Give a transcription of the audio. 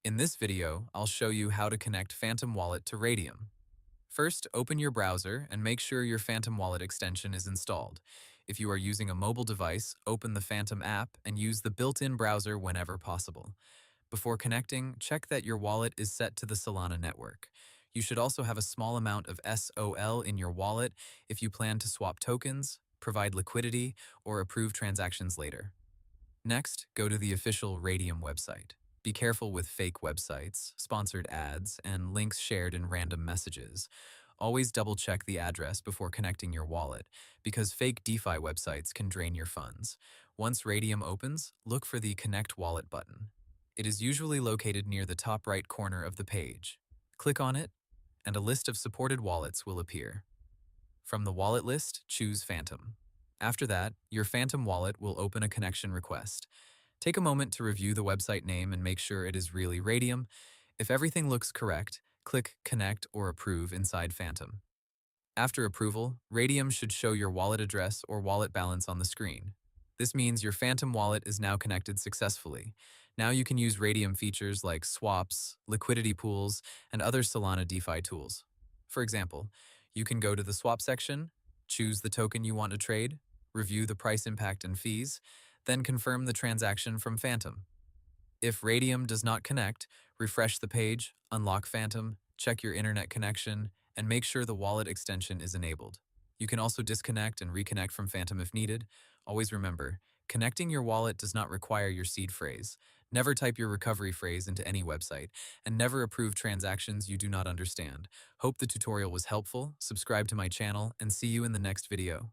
In this video, I'll show you how to connect Phantom Wallet to Raydium. First, open your browser and make sure your Phantom Wallet extension is installed. If you are using a mobile device, open the Phantom app and use the built-in browser whenever possible. Before connecting, check that your wallet is set to the Solana network. You should also have a small amount of SOL in your wallet if you plan to swap tokens, provide liquidity, or approve transactions later. Next, go to the official Raydium website. Be careful with fake websites, sponsored ads, and links shared in random messages. Always double-check the address before connecting your wallet, because fake DeFi websites can drain your funds. Once Raydium opens, look for the Connect Wallet button. It is usually located near the top right corner of the page. Click on it, and a list of supported wallets will appear. From the wallet list, choose Phantom. After that, your Phantom wallet will open a connection request. Take a moment to review the website name and make sure it is really Raydium. If everything looks correct, click Connect or Approve inside Phantom. After approval, Raydium should show your wallet address or wallet balance on the screen. This means your Phantom wallet is now connected successfully. Now you can use Raydium features like swaps, liquidity pools, and other Solana DeFi tools. For example, you can go to the swap section, choose the token you want to trade, review the price impact and fees, then confirm the transaction from Phantom. If Raydium does not connect, refresh the page, unlock Phantom, check your internet connection, and make sure the wallet extension is enabled. You can also disconnect and reconnect from Phantom if needed. Always remember, connecting your wallet does not require your seed phrase. Never type your recovery phrase into any website, and never approve transactions you do not understand. Hope the tutorial was helpful, subscribe to my channel, and see you in the next video.